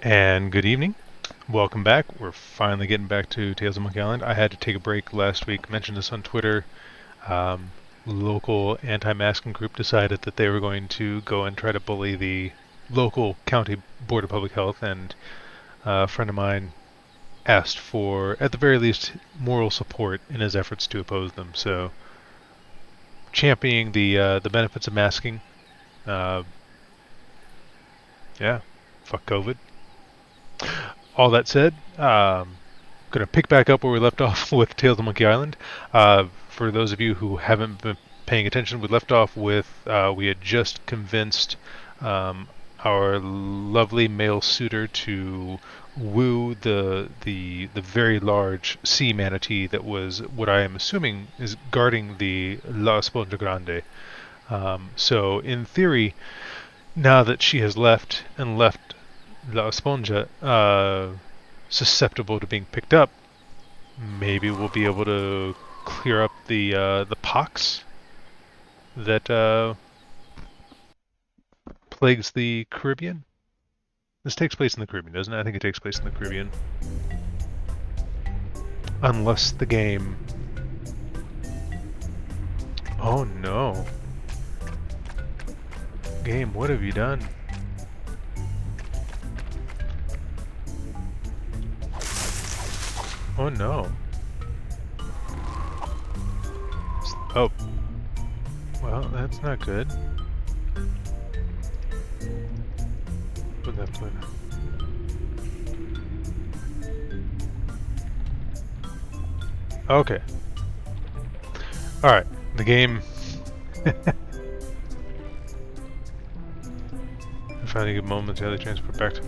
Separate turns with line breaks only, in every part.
And good evening. Welcome back. We're finally getting back to Tales of Monkey Island. I had to take a break last week. Mentioned this on Twitter. Local anti-masking group decided that they were going to go and try to bully the local county board of public health, and a friend of mine asked for, at the very least, moral support in his efforts to oppose them. So, championing the benefits of masking. Uh, yeah, fuck COVID. All that said, going to pick back up where we left off with Tales of Monkey Island. For those of you who haven't been paying attention, we left off with we had just convinced our lovely male suitor to woo the very large sea manatee that was what I am assuming is guarding the La Esponja Grande. So in theory, now that she has left and left La Esponja susceptible to being picked up, maybe we'll be able to clear up the pox that plagues the Caribbean. This takes place in the Caribbean, doesn't it? I think it takes place in the Caribbean. Unless the game... Oh no. Game, what have you done? Oh no. Oh. Well, that's not good. Put that plane. Okay. Alright, the game... Finding a momentarily transport back to...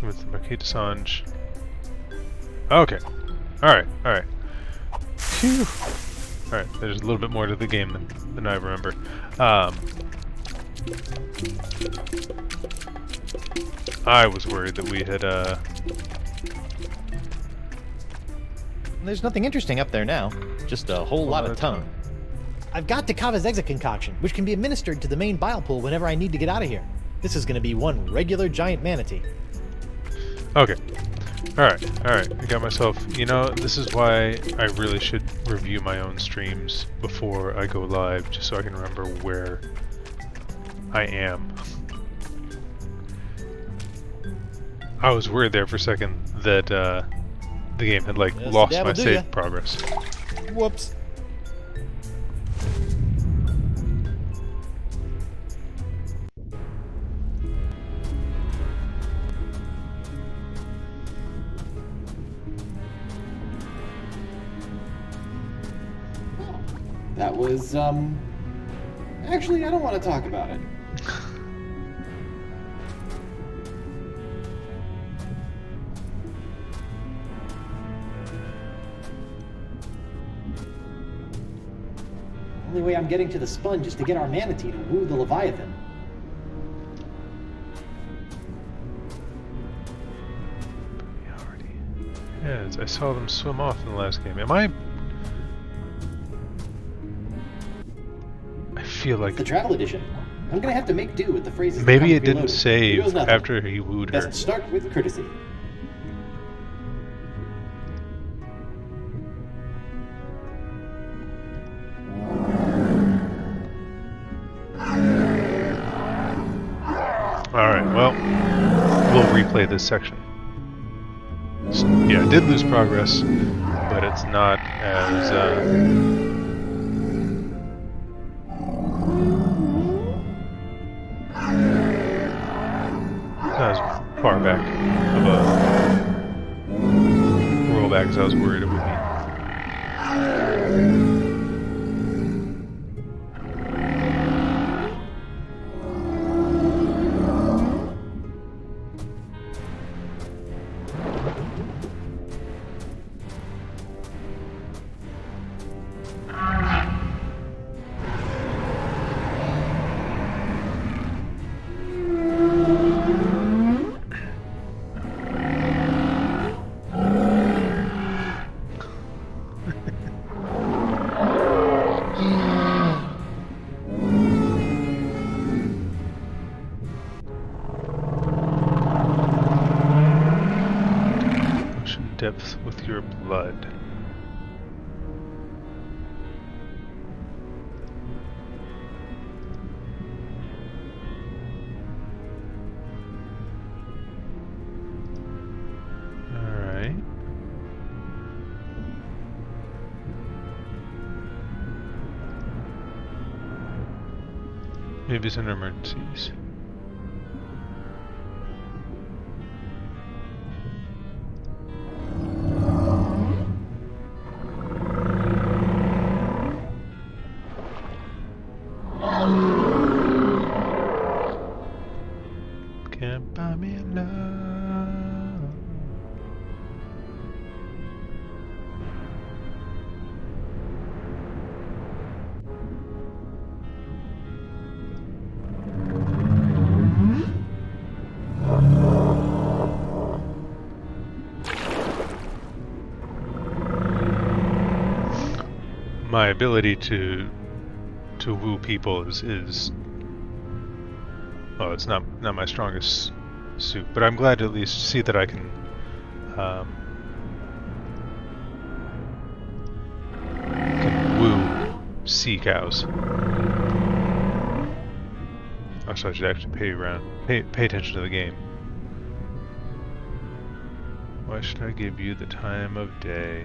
With the Marquis de Sange. Okay. Alright, alright. Phew! Alright, there's a little bit more to the game than I remember. I was worried that we had,
There's nothing interesting up there now. Just a whole lot of tongue.
I've got Takava's exit concoction, which can be administered to the main bile pool whenever I need to get out of here. This is going to be one regular giant manatee.
Okay. Alright, alright. I got myself... You know, this is why I really should review my own streams before I go live, just so I can remember where I am. I was worried there for a second that the game had, like,
Yes,
lost
the
my
devil do
save
ya.
progress.
Whoops.
That was, actually, I don't want to talk about it. The only way I'm getting to the sponge is to get our manatee to woo the Leviathan.
Yes, I saw them swim off in the last game. Am I... I feel like...
The travel edition. I'm gonna have to make do with the phrases. that
Maybe
come
it didn't
preloaded.
save
Heroes nothing.
after he wooed her.
Doesn't start with courtesy.
Alright, well, we'll replay this section. Yeah, I did lose progress, but it's not as, not as far back of a rollback as I was worried it would be. depths with your blood. Alright. Maybe it's in emergencies. Can't buy me love. My ability to woo people is well, it's not my strongest suit, but I'm glad to at least see that I can woo sea cows. Also, I should actually pay attention to the game. Why should I give you the time of day?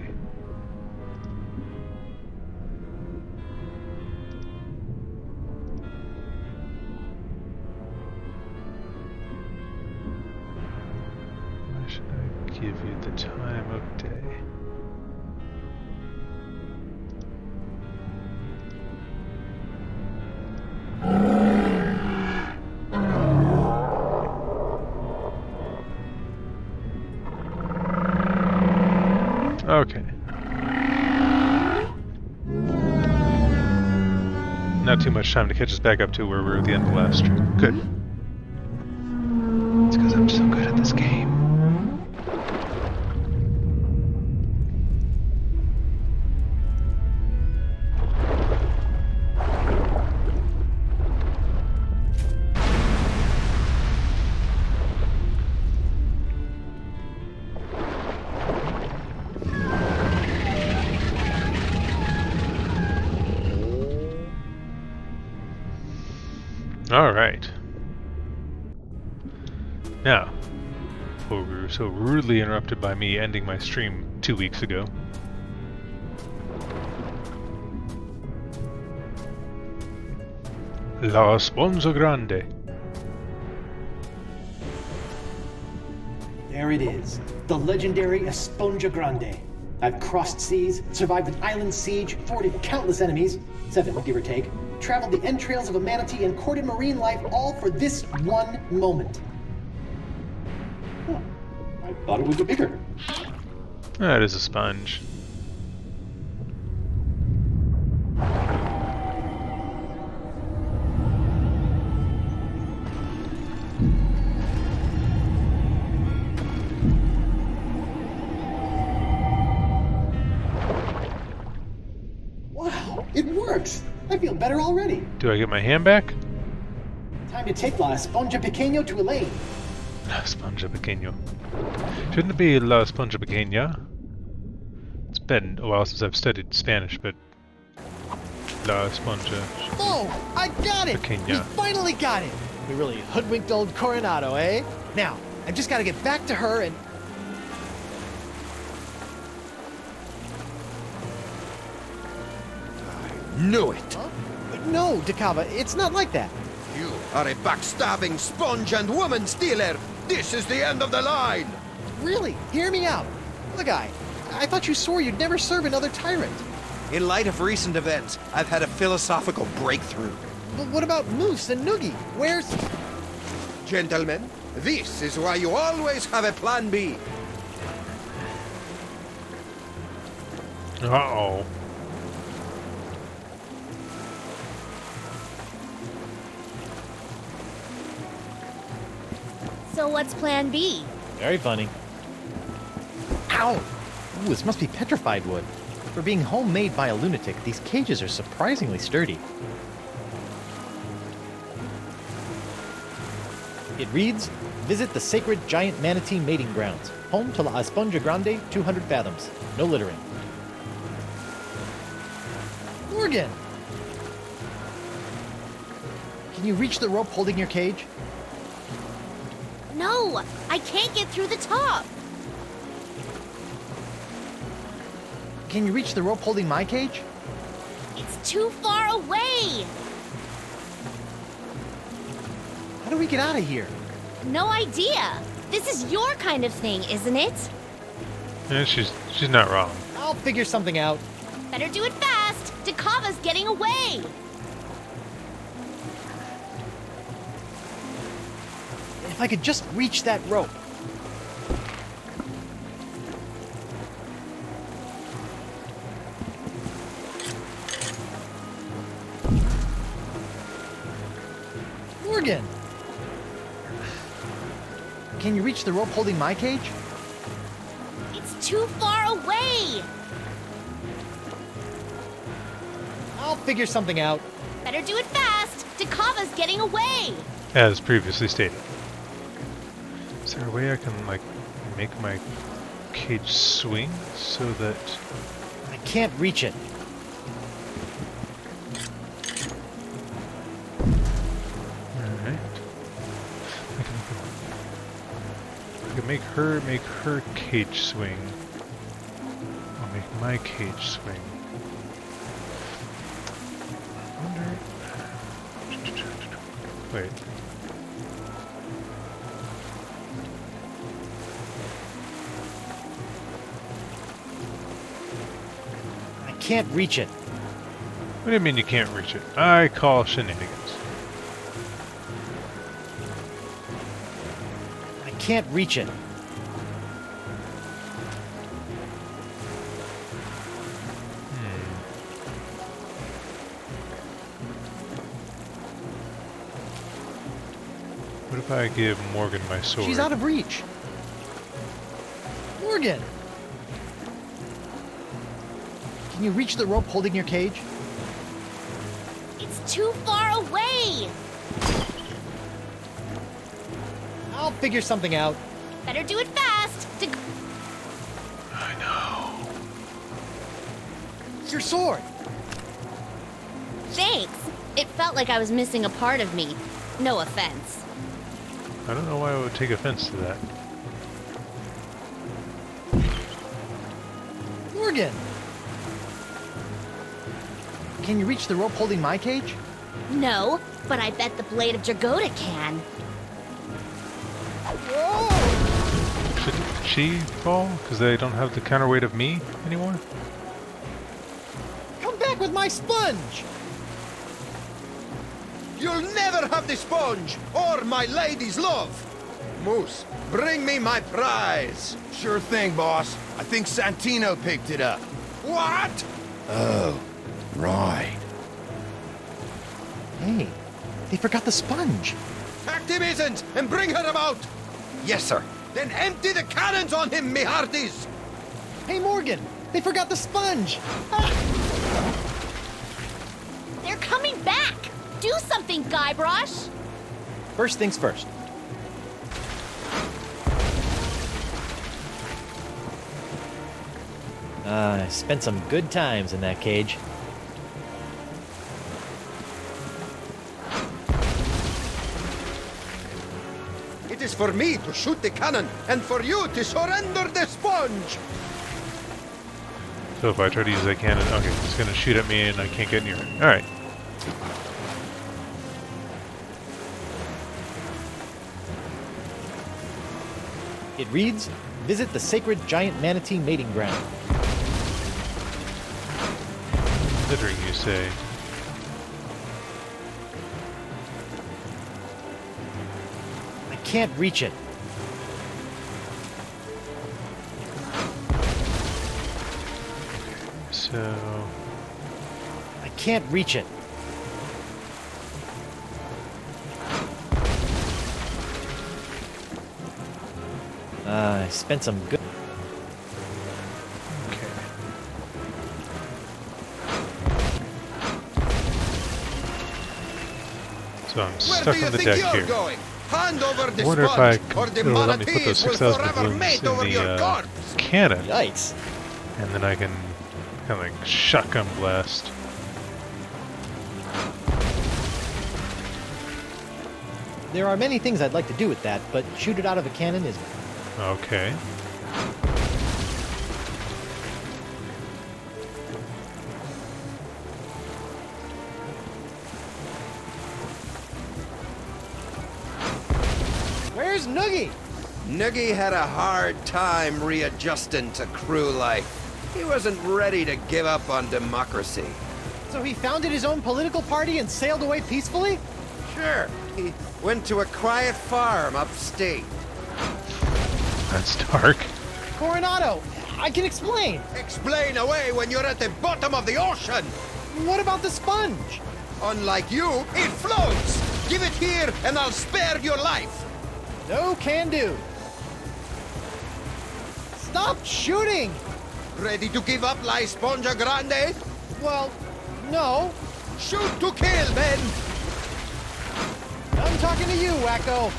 Why should I give you the time of day? Okay. Not too much time to catch us back up to where we were at the end of last stream. Good. It's because I'm so good at this game. Alright. Now, before we were so rudely interrupted by me ending my stream 2 weeks ago. La Sponza Grande.
There it is, the legendary Esponja Grande. I've crossed seas, survived an island siege, thwarted countless enemies, 7 give or take, traveled the entrails of a manatee, and courted marine life, all for this one moment. Huh. I thought it would be bigger.
That is a sponge.
Wow, it works! I feel better already.
Do I get my hand back?
Time to take La Esponja Pequeño to Elaine.
La Esponja Pequeño. Shouldn't it be La Esponja Pequeña? It's been a while since I've studied Spanish, but La Esponja.
Oh, I got it!
Pequeña.
We finally got it! We really hoodwinked old Coronado, eh? Now, I've just got to get back to her and...
Knew it!
Huh? No, Dakava, it's not like that.
You are a backstabbing sponge and woman stealer! This is the end of the line!
Really, hear me out. Look, I thought you swore you'd never serve another tyrant.
In light of recent events, I've had a philosophical breakthrough.
But what about Moose and Noogie? Where's...
Gentlemen, this is why you always have a plan B.
Uh-oh.
So what's plan B?
Very funny. Ow! Ooh, this must be petrified wood. For being homemade by a lunatic, these cages are surprisingly sturdy. It reads, visit the sacred giant manatee mating grounds, home to La Esponja Grande, 200 fathoms. No littering. Morgan! Can you reach the rope holding your cage?
No, I can't get through the top.
Can you reach the rope holding my cage?
It's too far away.
How do we get out of here?
No idea. This is your kind of thing, isn't it?
Yeah, she's not wrong.
I'll figure something out.
Better do it fast. Dakava's getting away.
If I could just reach that rope. Morgan! Can you reach the rope holding my cage?
It's too far away.
I'll figure something out.
Better do it fast. Dakava's getting away.
As previously stated. Is there a way I can, like, make my cage swing so that...
I can't reach it.
Alright. I can make her cage swing. I'll make my cage swing. I wonder... Wait.
I can't reach it.
What do you mean you can't reach it? I call shenanigans.
I can't reach it.
What if I give Morgan my sword?
She's out of reach. Morgan! Can you reach the rope holding your cage?
It's too far away.
I'll figure something out.
Better do it fast.
I know.
It's your sword.
Thanks. It felt like I was missing a part of me. No offense.
I don't know why I would take offense to that.
Morgan! Can you reach the rope holding my cage?
No, but I bet the blade of Dragoda can.
Should she fall? Because they don't have the counterweight of me anymore?
Come back with my sponge!
You'll never have the sponge or my lady's love. Moose, bring me my prize.
Sure thing, boss. I think Santino picked it up.
What?
Oh, right.
Hey, they forgot the sponge.
Act him isn't and bring her about.
Yes, sir.
Then empty the cannons on him, me hearties.
Hey, Morgan, they forgot the sponge.
They're coming back. Do something, Guybrush.
First things first. I spent some good times in that cage.
It is for me to shoot the cannon and for you to surrender the sponge.
So if I try to use that cannon, okay, it's gonna shoot at me and I can't get near it. Alright.
It reads, visit the sacred giant manatee mating ground.
Littering, you say?
I can't reach it.
So...
I can't reach it. I spent some good...
Okay. So I'm
Where
stuck
do
on
you
the
think
deck
you're
here.
going? Hand over the
I wonder if I
sponge, or the
it'll let me put those
manatees will
6,000
forever
balloons
mate
in
over your
the
corpse.
cannon,
Yikes.
and then I can kind of like shotgun blast.
There are many things I'd like to do with that, but shoot it out of a cannon is...
Okay.
Where's Noogie?
Noogie had a hard time readjusting to crew life. He wasn't ready to give up on democracy.
So he founded his own political party and sailed away peacefully?
Sure, he went to a quiet farm upstate.
That's dark.
Coronado, I can explain.
Explain away when you're at the bottom of the ocean.
What about the sponge?
Unlike you, it floats. Give it here and I'll spare your life.
No can do. Stop shooting!
Ready to give up La Esponja Grande?
Well, no.
Shoot to kill, men.
I'm talking to you, wacko.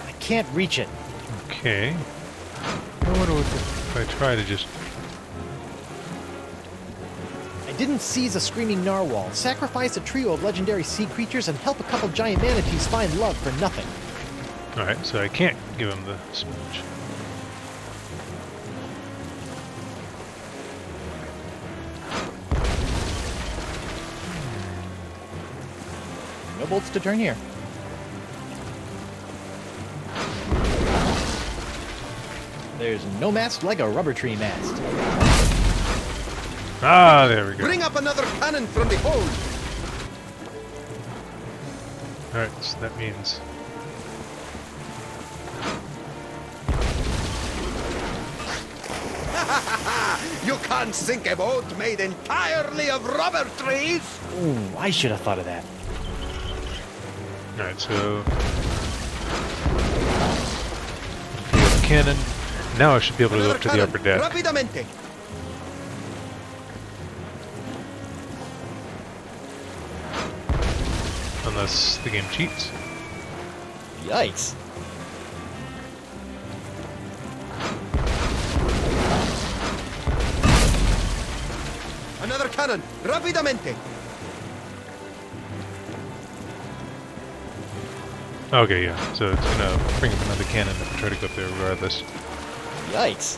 I can't reach it.
Okay. I wonder what if I try to just...
I didn't seize a screaming narwhal, sacrifice a trio of legendary sea creatures, and help a couple giant manatees find love for nothing.
Alright, so I can't give him the sponge.
No bolts to turn here. There's no mast like a rubber tree mast.
Ah, there we go.
Bring up another cannon from the hold.
Alright, so that means...
You can't sink a boat made entirely of rubber trees.
Ooh, I should have thought of that.
Alright, so... the cannon. Now I should be able to go
Another
up to the
cannon.
upper deck.
Rapidamente.
Unless the game cheats.
Yikes.
Another cannon. Rapidamente.
Okay, yeah. So it's gonna bring up another cannon if I try to go up there regardless.
Yikes.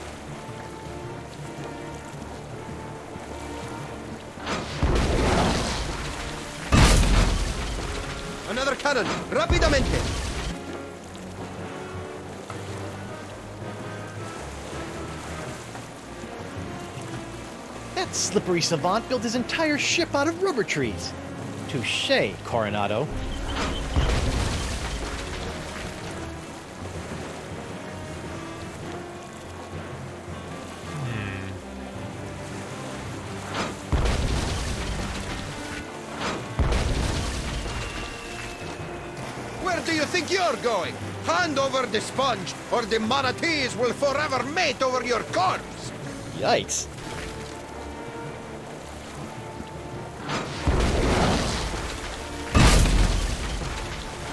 Another cannon. Rapidamente.
That slippery savant built his entire ship out of rubber trees. Touché, Coronado.
Where do you think you're going? Hand over the sponge, or the manatees will forever mate over your corpse.
Yikes.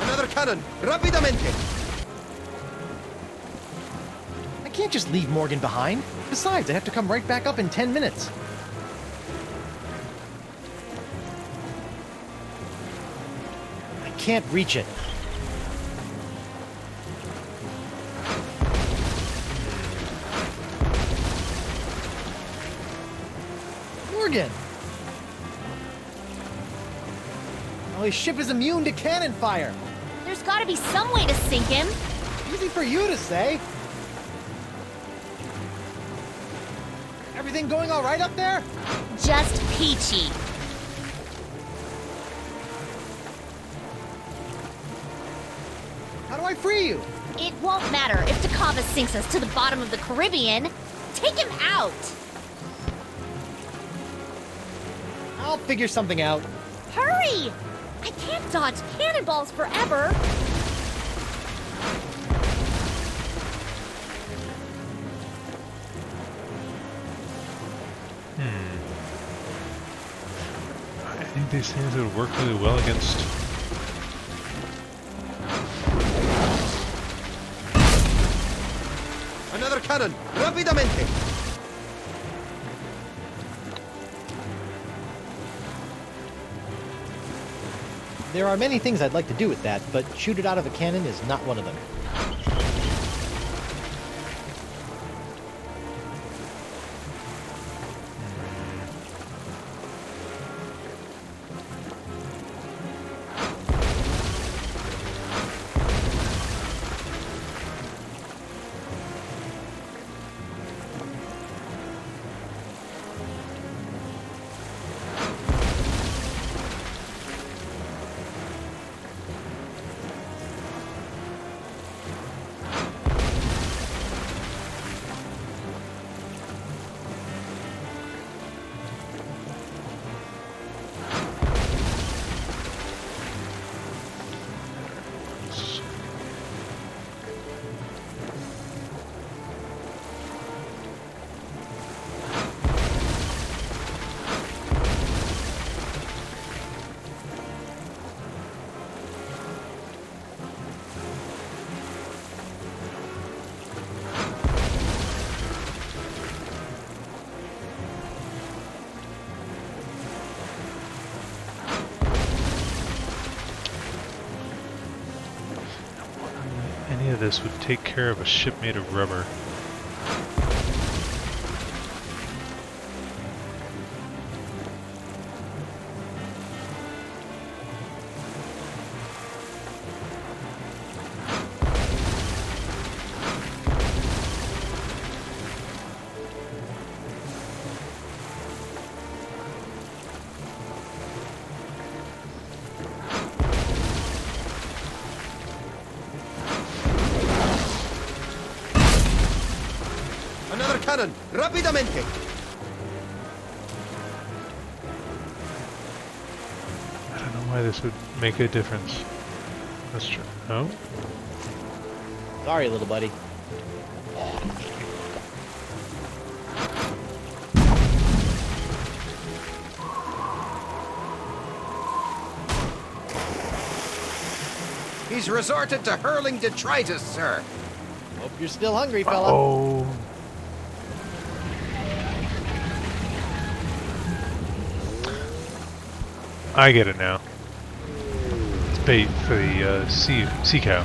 Another cannon. Rapidamente.
I can't just leave Morgan behind. Besides, I have to come right back up in 10 minutes. I can't reach it. Morgan! Oh, his ship is immune to cannon fire.
There's gotta be some way to sink him.
Easy for you to say. Everything going all right up there?
Just peachy.
How do I free you?
It won't matter if Takava sinks us to the bottom of the Caribbean. Take him out.
I'll figure something out.
Hurry! I can't dodge cannonballs forever.
of these things that would work really well against.
Another cannon! Rapidamente!
There are many things I'd like to do with that, but shoot it out of a cannon is not one of them.
Any of this would take care of a ship made of rubber.
Another cannon! Rapidamente!
I don't know why this would make a difference. Let's try. No?
Sorry, little buddy.
He's resorted to hurling detritus, sir.
Hope you're still hungry, fella.
Oh. I get it now. It's bait for the sea cow.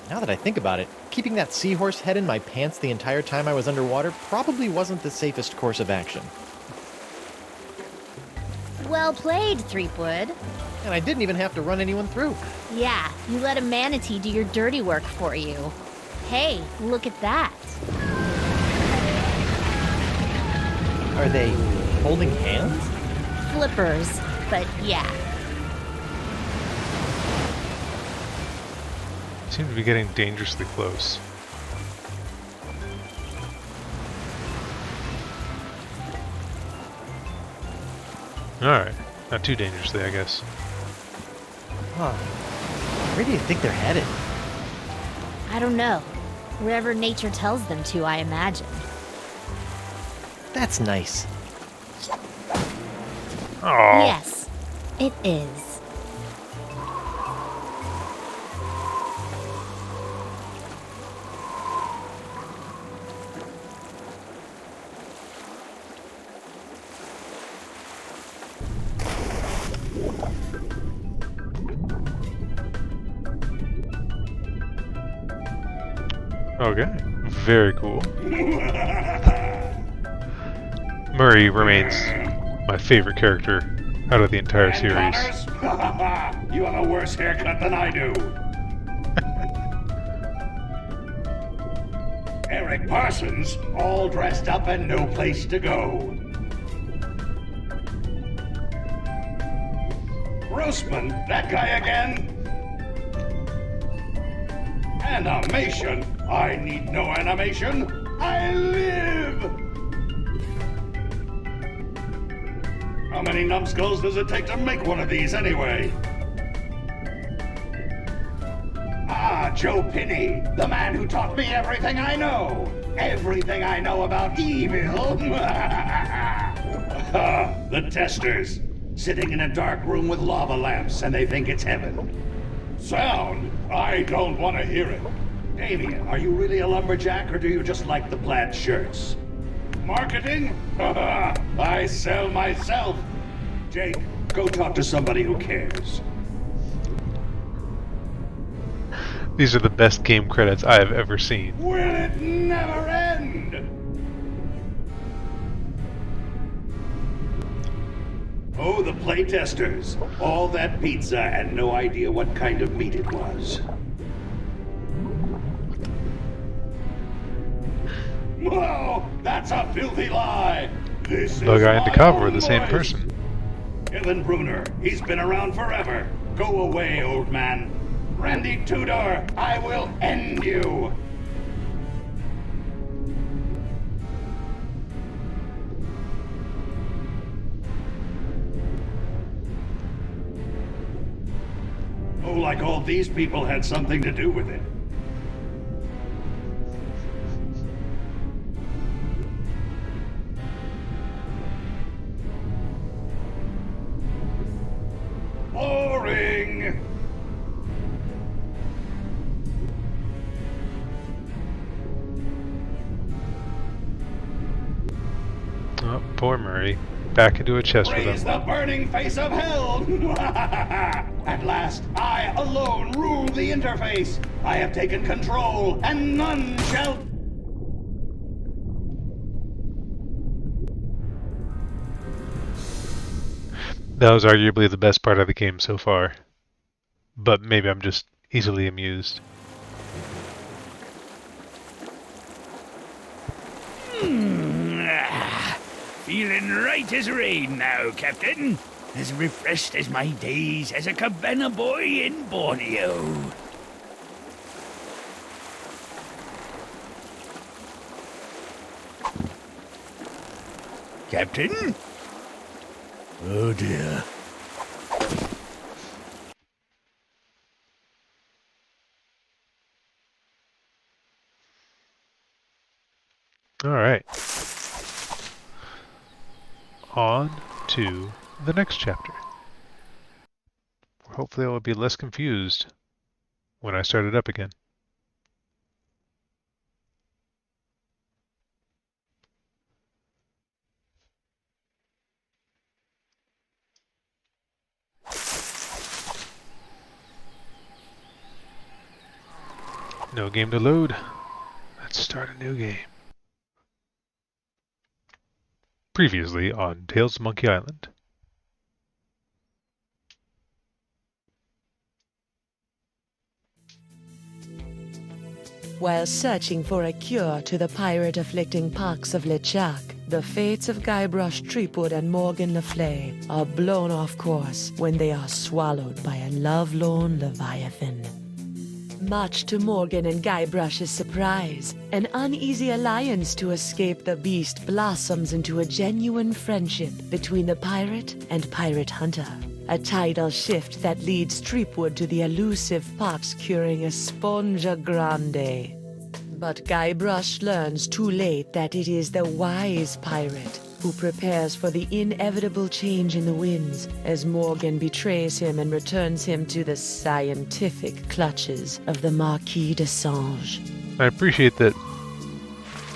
Now that I think about it, keeping that seahorse head in my pants the entire time I was underwater probably wasn't the safest course of action.
Well played, Threepwood.
And I didn't even have to run anyone through.
Yeah, you let a manatee do your dirty work for you. Hey, look at that.
Are they holding hands?
Flippers, but yeah.
Seem to be getting dangerously close. Alright, not too dangerously, I guess.
Huh. Where do you think they're headed?
I don't know. Wherever nature tells them to, I imagine.
That's nice.
Oh,
Yes, it is.
okay. Very cool. Murray remains my favorite character out of the entire series.
You have a worse haircut than I do. Eric Parsons, all dressed up and no place to go. Grossman, that guy again? Animation? I need no animation. I live! How many numbskulls does it take to make one of these anyway? Ah, Joe Pinney, the man who taught me everything I know. Everything I know about evil. The testers, sitting in a dark room with lava lamps, and they think it's heaven. Sound? I don't want to hear it. Damien, are you really a lumberjack, or do you just like the plaid shirts? Marketing? I sell myself. Jake, go talk to somebody who cares.
These are the best game credits I have ever seen.
Will it never end? Oh, the playtesters. All that pizza and no idea what kind of meat it was. Whoa, that's a filthy lie. This
The
is
guy and
my
DeCava are
own
the same
voice.
person.
Kevin Bruner, he's been around forever. Go away, old man. Randy Tudor, I will end you. Oh, like all these people had something to do with it. Boring!
Oh, poor Murray. Back into a chest with
Raise
him.
the burning face of hell! At last, I alone rule the interface. I have taken control, and none shall...
That was arguably the best part of the game so far. But maybe I'm just easily amused.
Feeling right as rain now, Captain. As refreshed as my days as a cabana boy in Borneo. Captain? Oh dear.
Alright. On to the next chapter. Hopefully I will be less confused when I start it up again. No game to load. Let's start a new game. Previously on Tales of Monkey Island.
While searching for a cure to the pirate-afflicting pox of LeChuck, the fates of Guybrush Threepwood and Morgan Le Fay are blown off course when they are swallowed by a lovelorn Leviathan. Much to Morgan and Guybrush's surprise, an uneasy alliance to escape the beast blossoms into a genuine friendship between the pirate and pirate hunter. A tidal shift that leads Threepwood to the elusive pox-curing Esponja Grande. But Guybrush learns too late that it is the wise pirate who prepares for the inevitable change in the winds as Morgan betrays him and returns him to the scientific clutches of the Marquis de Sange.
I appreciate that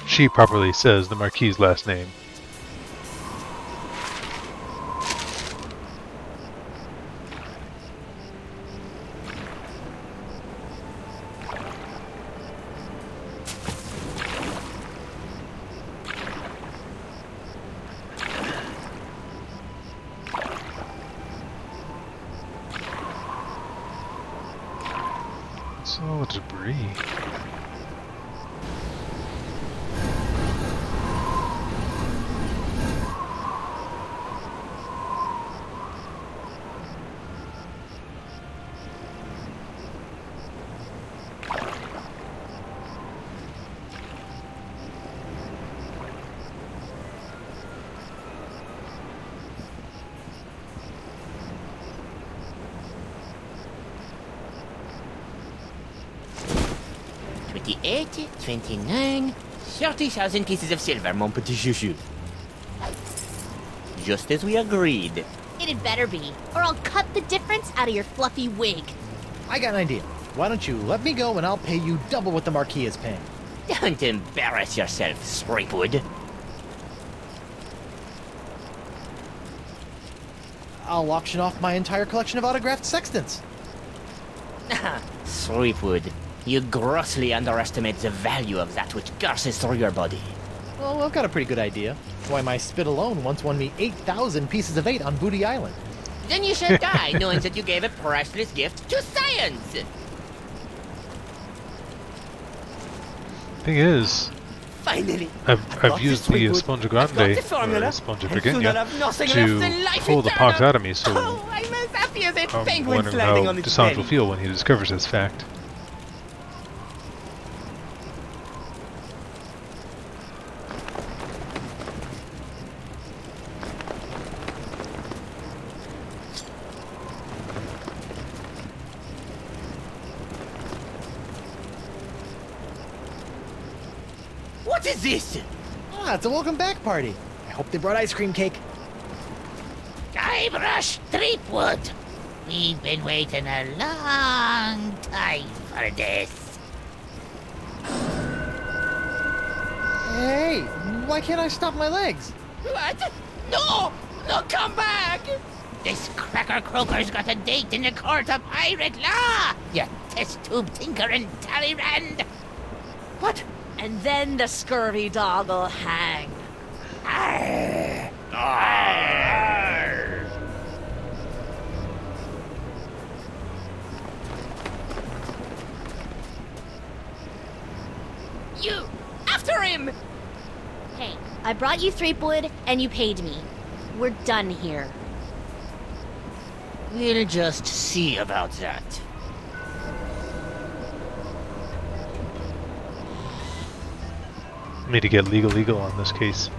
she properly says the Marquis' last name. It's all debris.
28, 29, 30,000 pieces of silver, mon petit chouchou. Just as we agreed.
It'd better be, or I'll cut the difference out of your fluffy wig.
I got an idea. Why don't you let me go and I'll pay you double what the Marquis is paying?
Don't embarrass yourself, Threepwood.
I'll auction off my entire collection of autographed sextants.
Threepwood, you grossly underestimate the value of that which courses through your body.
Well, I've got a pretty good idea. Why, my spit alone once won me 8,000 pieces of 8 on Booty Island.
Then you shall die knowing that you gave a priceless gift to science!
Thing is,
Finally!
I've used the Spongia Grande, or Spongia Virginia, to pull the pox out of me, so
Oh, I'm as happy as a
I'm
penguin
wondering
landing
how
on its
Desange will
belly.
feel when he discovers this fact.
What is this?
Ah, it's a welcome back party. I hope they brought ice cream cake.
Guybrush Threepwood. We've been waiting a long time for this.
Hey, why can't I stop my legs?
What? No! No, come back!
This cracker croaker's got a date in the court of pirate law. You test tube tinker and Talleyrand.
What?
And then the scurvy dog will hang.
Arr. Arr.
You! After him!
Hey, I brought you Threepwood, and you paid me. We're done here.
We'll just see about that.
Need to get legal on this case.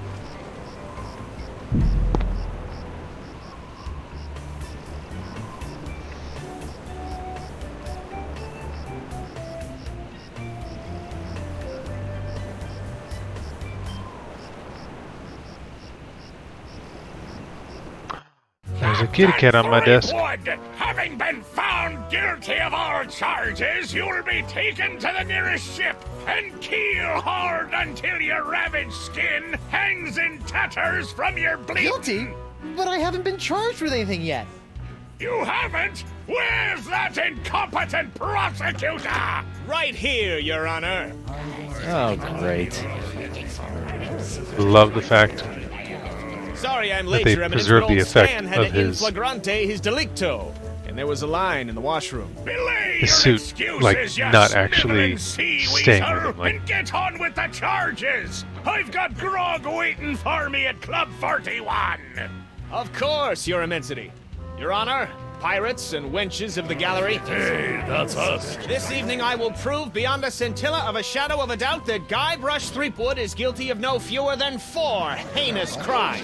There's a kitty cat on my desk.
Threepwood, having been found guilty of all charges, you'll be taken to the nearest ship and keel-hauled until your ravaged skin hangs in tatters from your bleeding.
Guilty? But I haven't been charged with anything yet.
You haven't? Where's that incompetent prosecutor?
Right here, Your Honor.
Oh, great.
Love the fact
Sorry I'm
that
late,
they
Your Eminence,
preserved
but
the
old
effect
Stan had
of
to in
his
flagrante his delicto, and there was a line in the washroom.
Belay
his
your
suit,
excuses,
like,
you
not actually
sniveling sea
staying with
weasel,
him, like-
and get on with the charges. I've got grog waiting for me at Club 41.
Of course, Your Immensity. Your Honor, pirates and wenches of the gallery.
Hey, that's us.
This evening I will prove beyond a scintilla of a shadow of a doubt that Guybrush Threepwood is guilty of no fewer than 4 heinous crimes.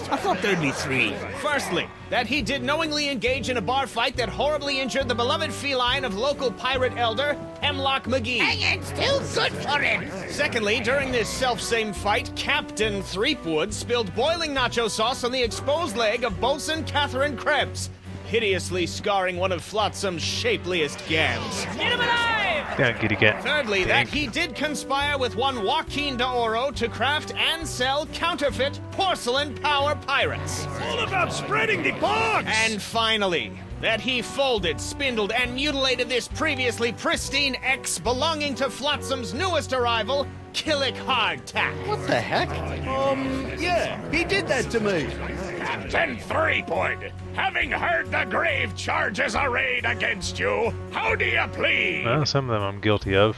I thought there'd be 3.
Firstly, that he did knowingly engage in a bar fight that horribly injured the beloved feline of local pirate elder, Hemlock McGee.
Hanging's too good for him.
Secondly, during this self-same fight, Captain Threepwood spilled boiling nacho sauce on the exposed leg of Bosun Catherine Krebs, hideously scarring one of Flotsam's shapeliest gams.
Get him alive!
Down, kitty cat.
Thirdly, that he did conspire with one Joaquin de Oro to craft and sell counterfeit porcelain power pirates.
All about spreading the bugs.
And finally, that he folded, spindled, and mutilated this previously pristine ex belonging to Flotsam's newest arrival, Killick Hardtack.
What the heck?
Yeah, he did that to me.
Captain Threepwood, having heard the grave charges arrayed against you, how do you plead?
Well, some of them I'm guilty of.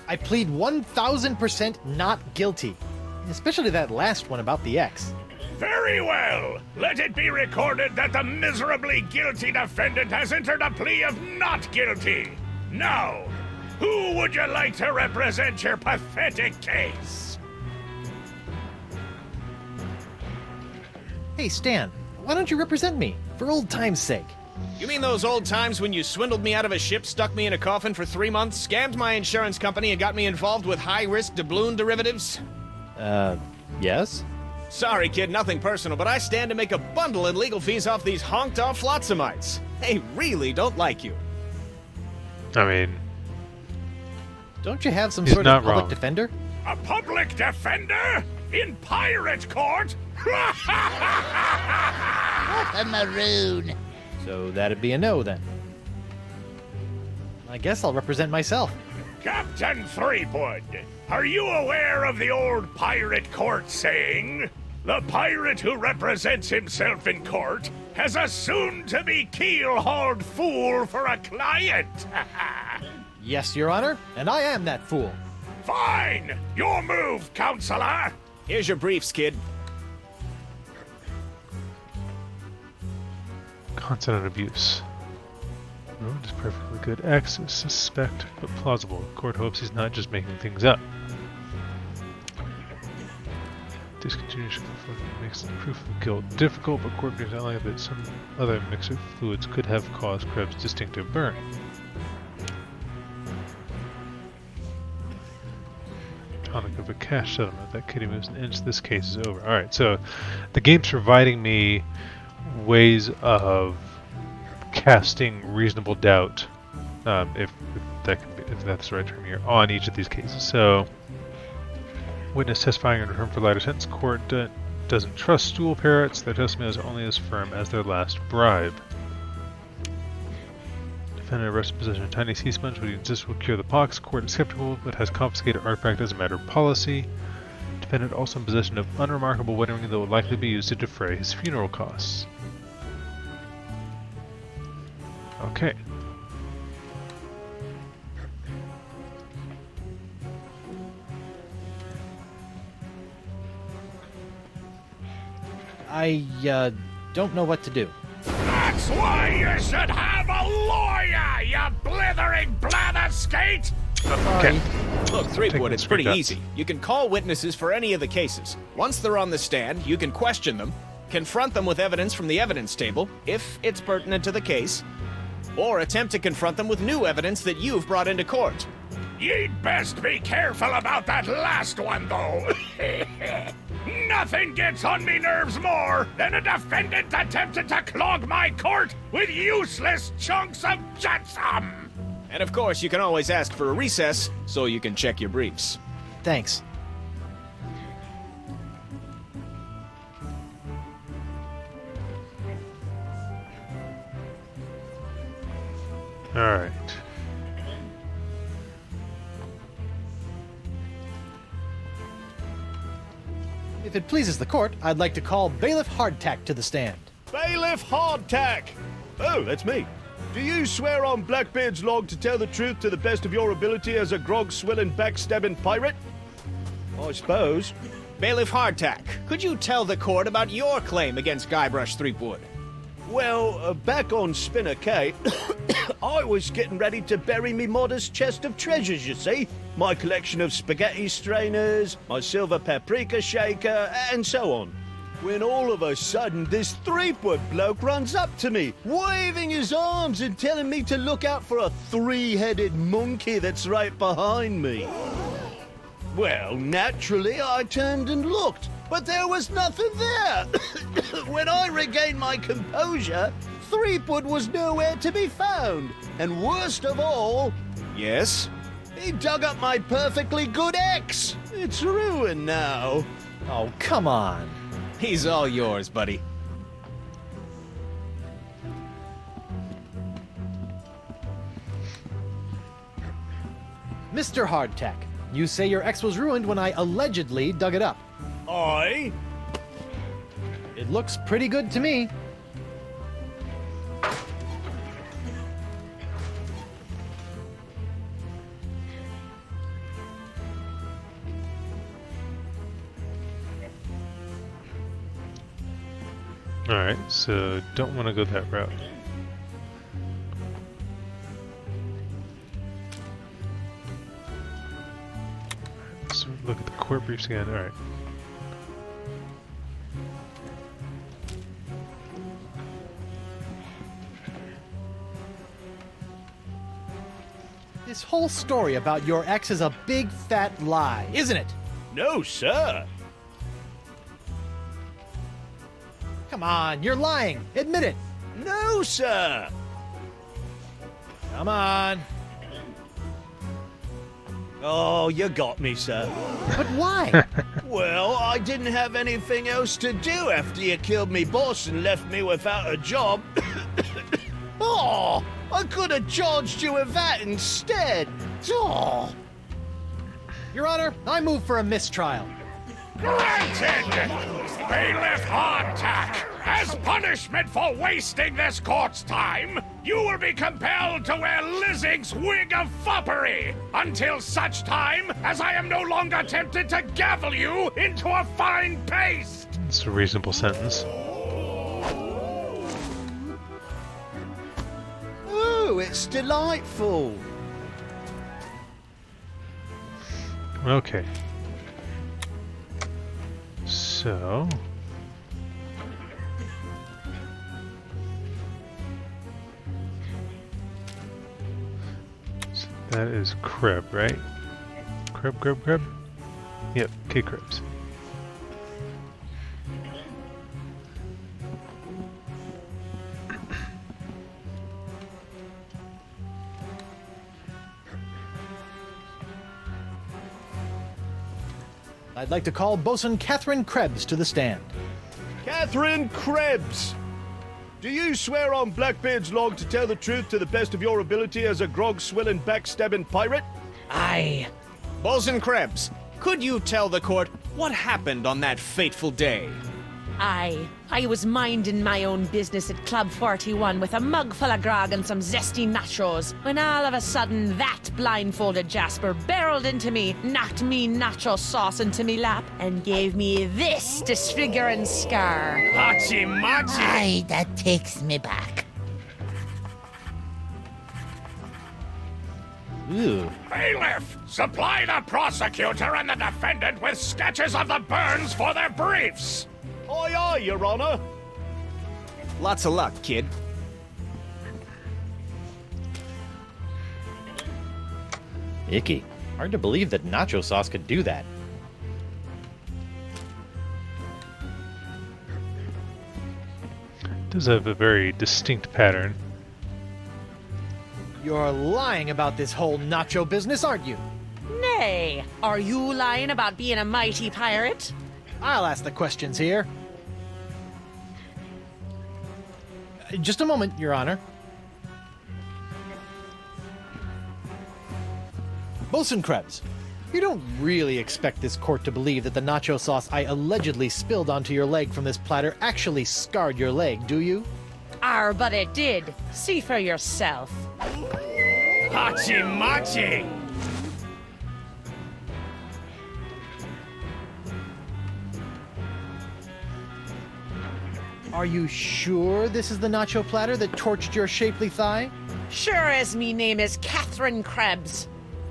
I plead 1,000% not guilty. Especially that last one about the X.
Very well. Let it be recorded that the miserably guilty defendant has entered a plea of not guilty. Now, who would you like to represent your pathetic case?
Hey, Stan, why don't you represent me? For old time's sake.
You mean those old times when you swindled me out of a ship, stuck me in a coffin for 3 months, scammed my insurance company, and got me involved with high-risk doubloon derivatives?
Yes?
Sorry, kid, nothing personal, but I stand to make a bundle in legal fees off these honked-off flotsamites. They really don't like you.
I mean,
Don't you have some
He's
sort of
not
public
wrong.
defender?
A public defender? In pirate court?
A maroon.
So that'd be a no then. I guess I'll represent myself.
Captain Threepwood, are you aware of the old pirate court saying? The pirate who represents himself in court has a soon-to-be keel-hauled fool for a client.
Yes, Your Honor, and I am that fool.
Fine! Your move, Counselor!
Here's your briefs, kid.
constant abuse. Road is perfectly good. X is suspect but plausible. Court hopes he's not just making things up. Discontinuation makes the proof of guilt difficult, but court believes unlikely that some other mix of fluids could have caused Krebs' distinctive burn. Tonic of a cash settlement. That kitty moves an inch. This case is over. Alright, so the game's providing me ways of casting reasonable doubt, if that's the right term here, on each of these cases. So, witness testifying in return for lighter sentence. Court doesn't trust stool parrots. Their testimony is only as firm as their last bribe. Defendant arrested in possession of a tiny sea sponge, but he insists will cure the pox. Court is skeptical, but has confiscated artifact as a matter of policy. Defendant also in possession of unremarkable wedding ring that will likely be used to defray his funeral costs. Okay.
I don't know what to do.
That's why you should have a lawyer, you blithering blatherskate!
Okay.
Look, Threepwood, it's pretty
nuts.
easy. You can call witnesses for any of the cases. Once they're on the stand, you can question them, confront them with evidence from the evidence table, if it's pertinent to the case, or attempt to confront them with new evidence that you've brought into court.
You'd best be careful about that last one, though. Nothing gets on me nerves more than a defendant attempting to clog my court with useless chunks of jetsam.
And of course, you can always ask for a recess so you can check your briefs.
Thanks.
Alright.
If it pleases the court, I'd like to call Bailiff Hardtack to the stand.
Bailiff Hardtack! Oh, that's me. Do you swear on Blackbeard's log to tell the truth to the best of your ability as a grog-swilling, backstabbing pirate? I suppose.
Bailiff Hardtack, could you tell the court about your claim against Guybrush Threepwood?
Well, back on Spinner Cay, I was getting ready to bury me modest chest of treasures, you see. My collection of spaghetti strainers, my silver paprika shaker, and so on. When all of a sudden, this Threepwood bloke runs up to me, waving his arms and telling me to look out for a three-headed monkey that's right behind me. Well, naturally, I turned and looked, but there was nothing there. When I regained my composure, Threepwood was nowhere to be found. And worst of all...
Yes?
He dug up my perfectly good ex. It's ruined now.
Oh, come on.
He's all yours, buddy.
Mr. Hardtack, you say your ex was ruined when I allegedly dug it up.
I?
It looks pretty good to me.
Alright, so don't want to go that route. Let's look at the court briefs again. Alright.
This whole story about your ex is a big fat lie, isn't it?
No, sir.
Come on, you're lying. Admit it.
No, sir.
Come on.
Oh, you got me, sir.
But why?
Well, I didn't have anything else to do after you killed me boss and left me without a job. Oh, I could have charged you with that instead. Oh.
Your Honor, I move for a mistrial.
Granted! Bailiff Hardtack, as punishment for wasting this court's time, you will be compelled to wear Lizzing's wig of foppery until such time as I am no longer tempted to gavel you into a fine paste!
It's a reasonable sentence.
Ooh, it's delightful.
Okay. So... that is Kreb, right? Kreb? Yep, K. Krebs.
I'd like to call Bosun Catherine Krebs to the stand.
Catherine Krebs! Do you swear on Blackbeard's log to tell the truth to the best of your ability as a grog-swilling, backstabbing pirate?
Aye. Bosun Krebs, could you tell the court what happened on that fateful day?
I was minding my own business at Club 41 with a mug full of grog and some zesty nachos, when all of a sudden that blindfolded Jasper barreled into me, knocked me nacho sauce into me lap, and gave me this disfiguring scar.
Hachi-machi!
Aye, that takes me back.
Ooh.
Bailiff, supply the prosecutor and the defendant with sketches of the burns for their briefs!
Aye, aye, Your Honor.
Lots of luck, kid.
Icky. Hard to believe that nacho sauce could do that.
It does have a very distinct pattern.
You're lying about this whole nacho business, aren't you?
Nay, are you lying about being a mighty pirate?
I'll ask the questions here. Just a moment, Your Honor. Bosun Krebs, you don't really expect this court to believe that the nacho sauce I allegedly spilled onto your leg from this platter actually scarred your leg, do you?
But it did. See for yourself.
Hachi-machi!
Are you sure this is the nacho platter that torched your shapely thigh?
Sure as me name is Catherine Krebs.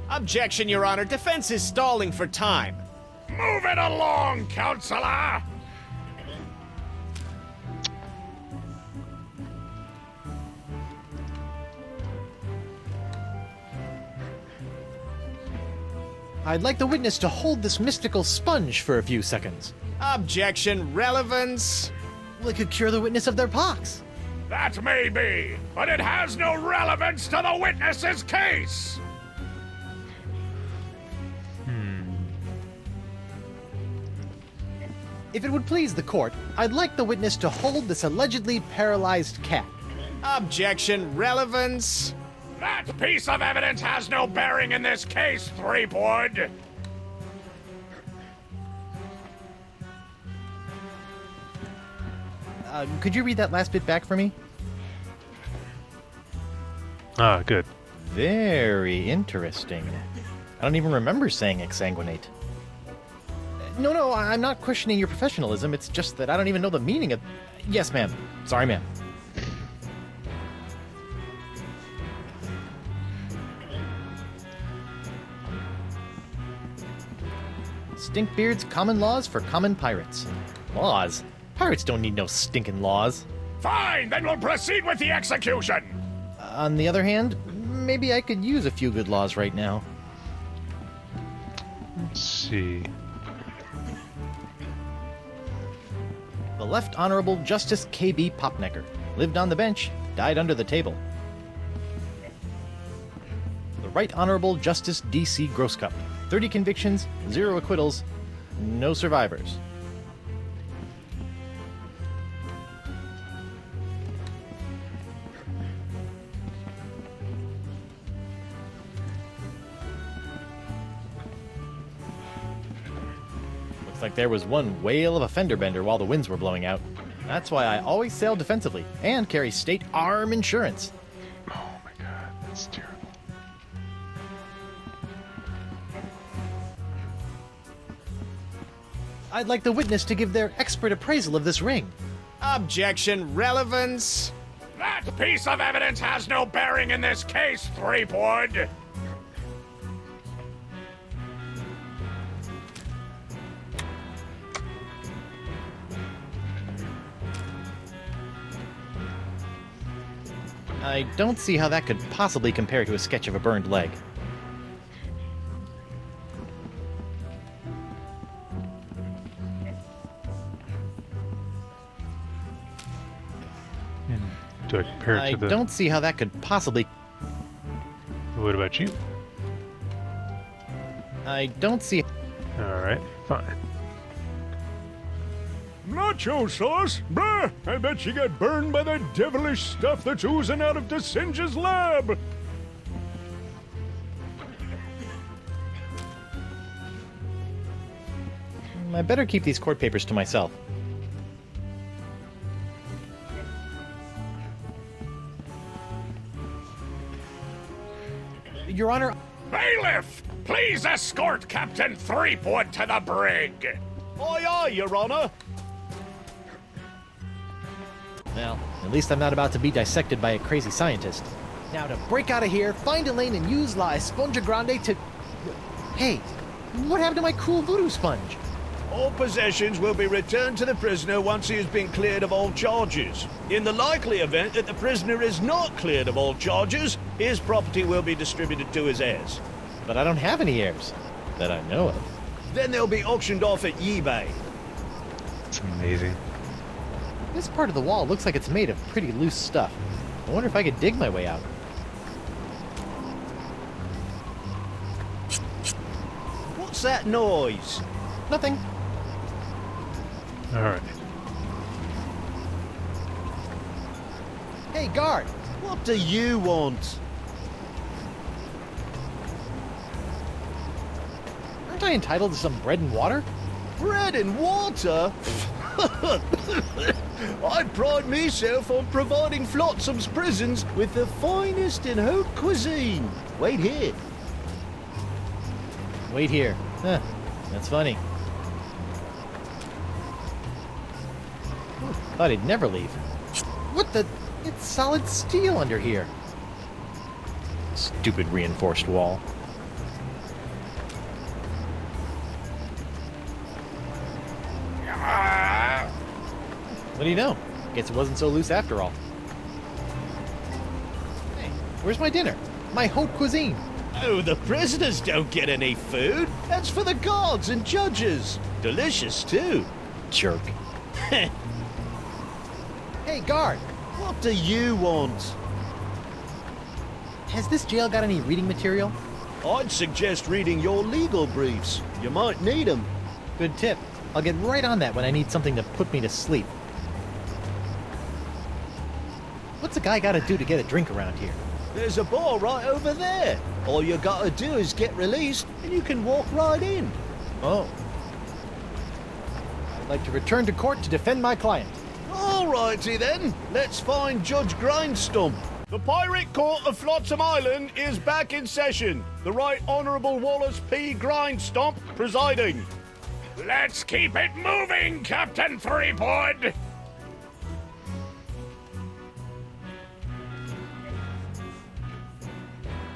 Objection, Your Honor. Defense is stalling for time.
Move it along, Counselor!
I'd like the witness to hold this mystical sponge for a few seconds.
Objection. Relevance.
Well, it could cure the witness of their pox.
That may be, but it has no relevance to the witness's case!
If it would please the court, I'd like the witness to hold this allegedly paralyzed cat.
Objection. Relevance.
That piece of evidence has no bearing in this case, Threepwood!
Could you read that last bit back for me?
Ah, good.
Very interesting. I don't even remember saying exsanguinate. No, I'm not questioning your professionalism. It's just that I don't even know the meaning of... Yes, ma'am. Sorry, ma'am. Stinkbeard's Common Laws for Common Pirates. Laws? Pirates don't need no stinking laws.
Fine, then we'll proceed with the execution!
On the other hand, maybe I could use a few good laws right now.
Let's see.
The Left Honorable Justice K.B. Popnecker. Lived on the bench, died under the table. The Right Honorable Justice D.C. Grosscup. 30 convictions, 0 acquittals, no survivors. Looks like there was one whale of a fender bender while the winds were blowing out. That's why I always sail defensively and carry state arm insurance.
Oh my god, that's terrible.
I'd like the witness to give their expert appraisal of this ring.
Objection, relevance.
That piece of evidence has no bearing in this case, Threepwood.
I don't see how that could possibly compare to a sketch of a burned leg.
Do I compare it
I
to the...
don't see how that could possibly...
What about you?
I don't see...
Alright, fine.
Nacho sauce? Blah! I bet she got burned by the devilish stuff that's oozing out of DeSinge's lab!
I better keep these court papers to myself.
Your Honor...
Bailiff! Please escort Captain Threepwood to the brig!
Aye, aye, Your Honor.
Well, at least I'm not about to be dissected by a crazy scientist.
Now to break out of here, find Elaine and use La Esponja Grande to... Hey, what happened to my cool voodoo sponge?
All possessions will be returned to the prisoner once he has been cleared of all charges. In the likely event that the prisoner is not cleared of all charges, his property will be distributed to his heirs.
But I don't have any heirs that I know of.
Then they'll be auctioned off at eBay.
It's amazing.
This part of the wall looks like it's made of pretty loose stuff. I wonder if I could dig my way out.
What's that noise?
Nothing.
Alright.
Hey, guard!
What do you want?
Aren't I entitled to some bread and water?
Bread and water? I pride myself on providing Flotsam's prisons with the finest in haute cuisine. Wait here.
Wait here. Huh, that's funny. Thought he'd never leave.
What the... It's solid steel under here.
Stupid reinforced wall. What do you know? Guess it wasn't so loose after all.
Hey, where's my dinner? My haute cuisine.
Oh, the prisoners don't get any food. That's for the guards and judges. Delicious, too.
Jerk.
Hey, guard!
What do you want?
Has this jail got any reading material?
I'd suggest reading your legal briefs. You might need them.
Good tip. I'll get right on that when I need something to put me to sleep. What's a guy gotta do to get a drink around here?
There's a bar right over there. All you gotta do is get released, and you can walk right in.
Oh. I'd like to return to court to defend my client.
Alrighty then. Let's find Judge Grindstump.
The Pirate Court of Flotsam Island is back in session. The Right Honourable Wallace P. Grindstump presiding. Let's keep it moving, Captain Threepwood!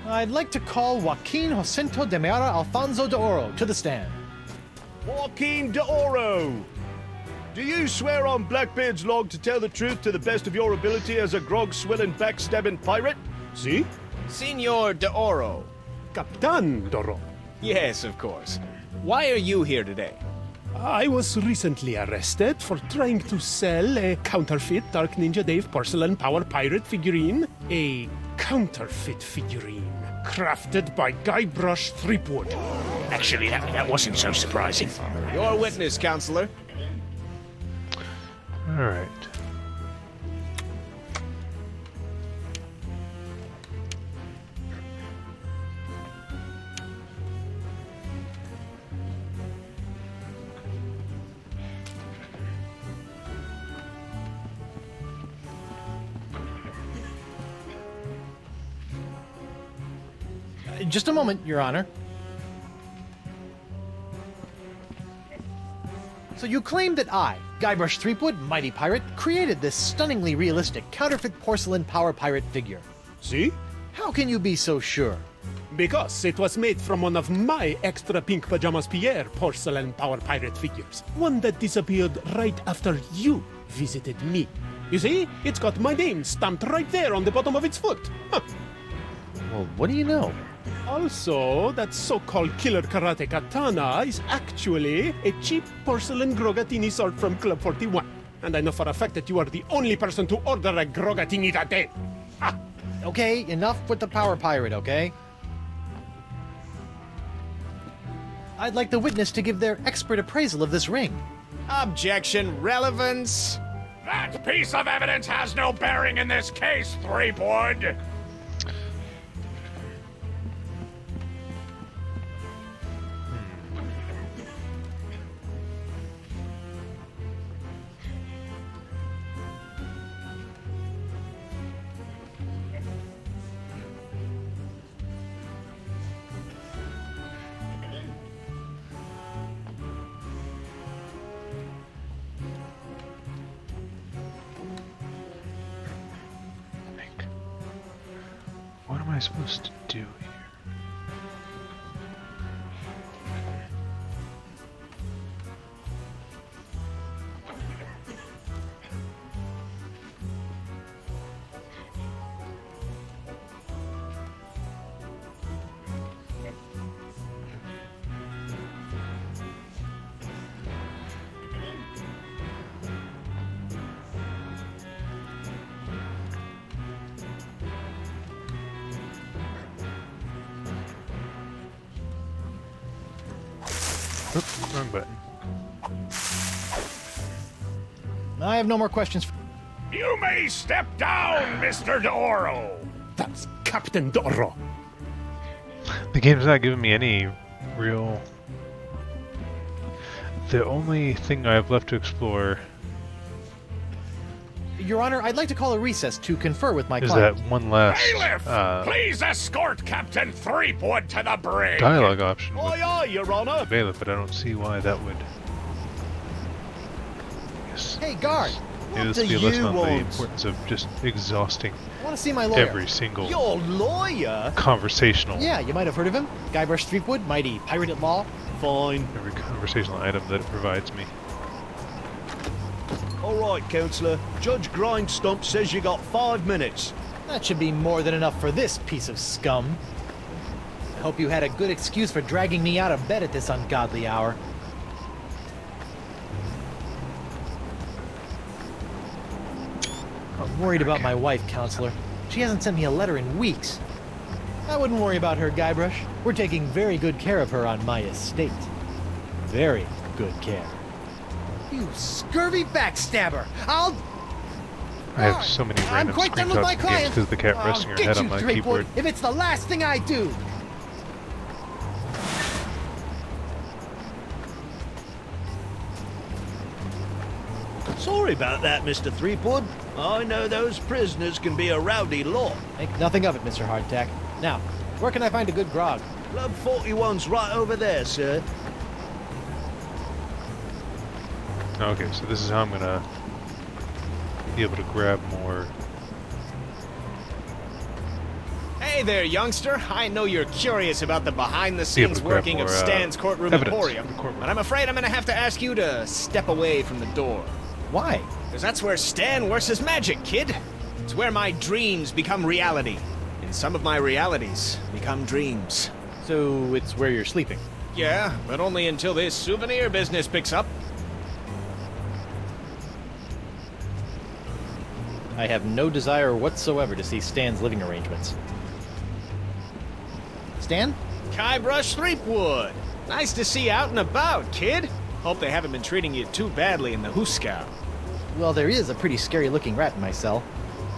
I'd like to call Joaquin Jacinto de Meara Alfonso de Oro to the stand.
Joaquin de Oro. Do you swear on Blackbeard's log to tell the truth to the best of your ability as a grog-swilling, backstabbing pirate? See?
Senor De Oro.
Captain D'Oro.
Yes, of course. Why are you here today?
I was recently arrested for trying to sell a counterfeit Dark Ninja Dave porcelain power pirate figurine. A counterfeit figurine crafted by Guybrush Threepwood.
Actually, that wasn't so surprising.
Your witness, counselor.
All right.
Just a moment, Your Honor. So you claim that I, Guybrush Threepwood, Mighty Pirate, created this stunningly realistic counterfeit porcelain power pirate figure.
See?
How can you be so sure?
Because it was made from one of my extra pink pajamas Pierre porcelain power pirate figures. One that disappeared right after you visited me. You see? It's got my name stamped right there on the bottom of its foot. Huh.
Well, what do you know?
Also, that so-called killer karate katana is actually a cheap porcelain Grogatini sword from Club 41. And I know for a fact that you are the only person to order a Grogatini that day. Ah.
Okay, enough with the power pirate, okay? I'd like the witness to give their expert appraisal of this ring.
Objection. Relevance.
That piece of evidence has no bearing in this case, Threepwood.
What am I supposed to do here? Oops, wrong button.
I have no more questions.
You may step down, Mr. D'Oro.
That's Captain D'Oro.
The game's not giving me any real... The only thing I have left to explore
Your Honor, I'd like to call a recess to confer with my
is
client.
that one last
Bailiff, please escort Captain Threepwood to the brig.
dialogue option with
Aye, aye, Your Honor.
the bailiff, but I don't see why that would...
Hey, guard!
Maybe this
do
would be a lesson
you
on the
want?
importance of just exhausting
I want to see my lawyer.
every single
Your lawyer?
conversational
Yeah, you might have heard of him. Guybrush Threepwood, mighty pirate at law.
Fine.
every conversational item that it provides me.
All right, Counselor. Judge Grindstump says you got 5 minutes.
That should be more than enough for this piece of scum. I hope you had a good excuse for dragging me out of bed at this ungodly hour. I'm worried about my wife, Counselor. She hasn't sent me a letter in weeks. I wouldn't worry about her, Guybrush. We're taking very good care of her on my estate. Very good care. You scurvy backstabber! I
have so many
I'm
random
quite done with
screenshots
my
of games
client.
because of the cat resting her head on my keyboard.
If it's the last thing I do.
Sorry about that, Mr. Threepwood. I know those prisoners can be a rowdy lot.
Make nothing of it, Mr. Hardtack. Now, where can I find a good grog?
Club 41's right over there, sir.
Okay, so this is how I'm gonna be able to grab more.
Hey there, youngster. I know you're curious about the behind-the-scenes
grab
working of
more,
Stan's courtroom
evidence
emporium,
for the courtroom.
but I'm afraid I'm going to have to ask you to step away from the door.
Why?
Because that's where Stan works his magic, kid. It's where my dreams become reality. And and some of my realities become dreams.
So it's where you're sleeping?
Yeah, but only until this souvenir business picks up.
I have no desire whatsoever to see Stan's living arrangements. Stan?
Guybrush Threepwood! Nice to see you out and about, kid! Hope they haven't been treating you too badly in the Hooskow.
Well, there is a pretty scary-looking rat in my cell.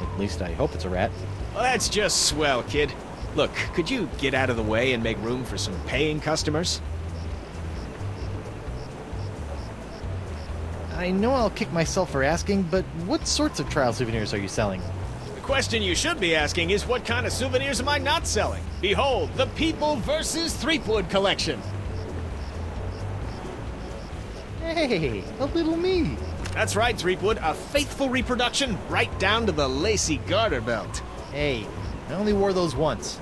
At least I hope it's a rat.
Well, that's just swell, kid. Look, could you get out of the way and make room for some paying customers?
I know I'll kick myself for asking, but what sorts of trial souvenirs are you selling?
The question you should be asking is what kind of souvenirs am I not selling? Behold, the People vs. Threepwood collection.
Hey, a little me.
That's right, Threepwood, a faithful reproduction right down to the lacy garter belt.
Hey, I only wore those once.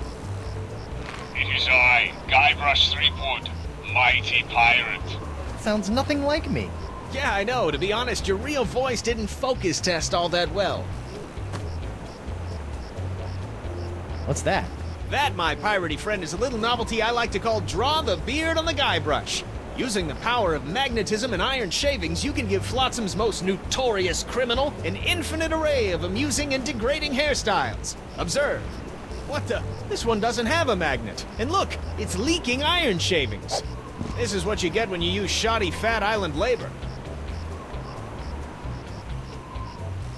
It is I, Guybrush Threepwood, mighty pirate.
Sounds nothing like me.
Yeah, I know. To be honest, your real voice didn't focus test all that well.
What's that?
That, my piratey friend, is a little novelty I like to call Draw the Beard on the Guybrush. Using the power of magnetism and iron shavings, you can give Flotsam's most notorious criminal an infinite array of amusing and degrading hairstyles. Observe. What the? This one doesn't have a magnet. And look, it's leaking iron shavings. This is what you get when you use shoddy Fat Island labor.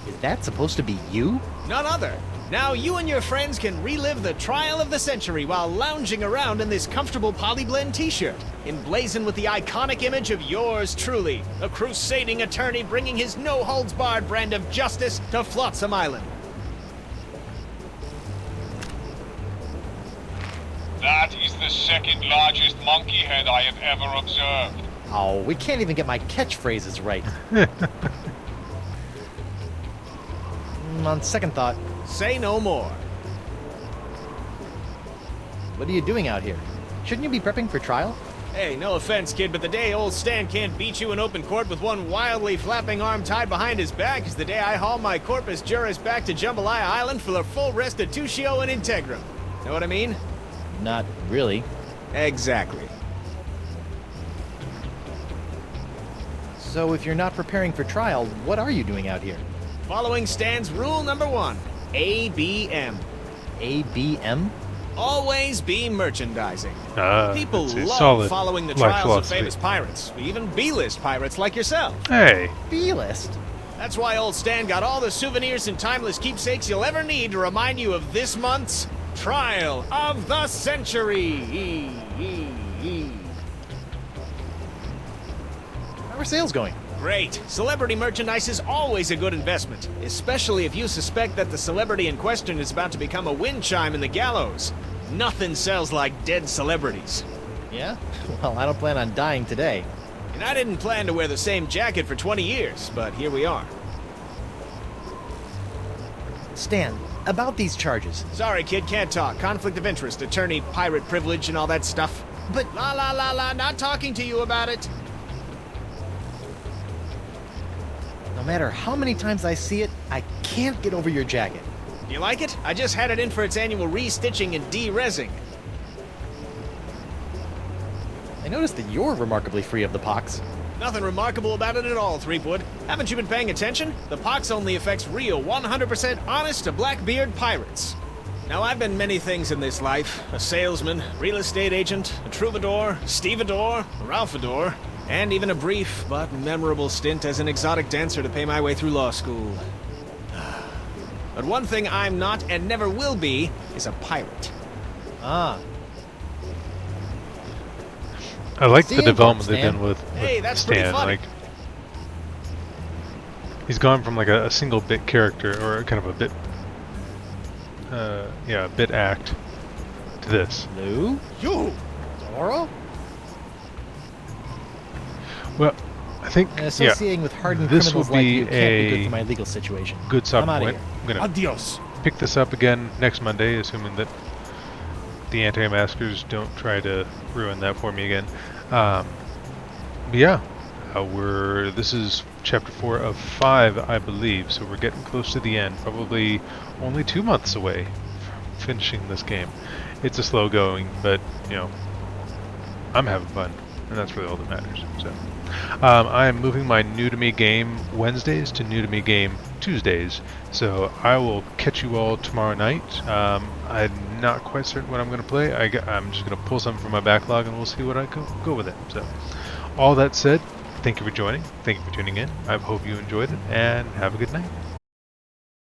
Is that supposed to be you?
None other. Now you and your friends can relive the trial of the century while lounging around in this comfortable Polyblend t-shirt, emblazoned with the iconic image of yours truly, a crusading attorney bringing his no-holds-barred brand of justice to Flotsam Island.
That is the second largest monkey head I have ever observed.
Oh, we can't even get my catchphrases right. On second thought,
say no more.
What are you doing out here? Shouldn't you be prepping for trial?
Hey, no offense, kid, but the day old Stan can't beat you in open court with one wildly flapping arm tied behind his back is the day I haul my corpus juris back to Jambalaya Island for the full restitutio and integrum. Know what I mean?
Not really.
Exactly.
So if you're not preparing for trial, what are you doing out here?
Following Stan's rule number 1, ABM.
ABM?
Always be merchandising. People
that's a
love
solid
following the
life
trials of
philosophy.
famous pirates, even B-list pirates like yourself.
Hey.
B-list?
That's why old Stan got all the souvenirs and timeless keepsakes you'll ever need to remind you of this month's Trial of the Century.
How are sales going?
Great. Celebrity merchandise is always a good investment, especially if you suspect that the celebrity in question is about to become a wind chime in the gallows. Nothing sells like dead celebrities.
Yeah? Well, I don't plan on dying today.
And I didn't plan to wear the same jacket for 20 years, but here we are.
Stan, about these charges.
Sorry, kid, can't talk. Conflict of interest, attorney, pirate privilege, and all that stuff.
But...
La, not talking to you about it.
No matter how many times I see it, I can't get over your jacket.
You like it? I just had it in for its annual re-stitching and de-rezzing.
I noticed that you're remarkably free of the pox.
Nothing remarkable about it at all, Threepwood. Haven't you been paying attention? The pox only affects real, 100% honest to Blackbeard pirates. Now, I've been many things in this life. A salesman, real estate agent, a troubadour, stevedore, a ralphador, and even a brief but memorable stint as an exotic dancer to pay my way through law school. But one thing I'm not and never will be is a pirate.
Ah.
I like the development they've done with
Hey, that's pretty
Stan.
funny.
Like, he's gone from like a single bit character or kind of a bit, bit act to this.
Lou?
You?
Zoro?
Well, I think
associating with hardened
this
criminals
will
like
be
you can't be good for my legal situation.
good stopping
I'm outta
point.
here.
I'm gonna
Adios.
pick this up again next Monday, assuming that the anti-maskers don't try to ruin that for me again. But yeah, this is chapter 4 of 5, I believe, so we're getting close to the end. Probably only 2 months away finishing this game. It's a slow going, but you know, I'm having fun, and that's really all that matters. So, I am moving my New to Me game Wednesdays to New to Me game Tuesdays. So I will catch you all tomorrow night. I'm not quite certain what I'm going to play. I'm just going to pull something from my backlog, and we'll see what I go with it. So, all that said, thank you for joining. Thank you for tuning in. I hope you enjoyed it, and have a good night.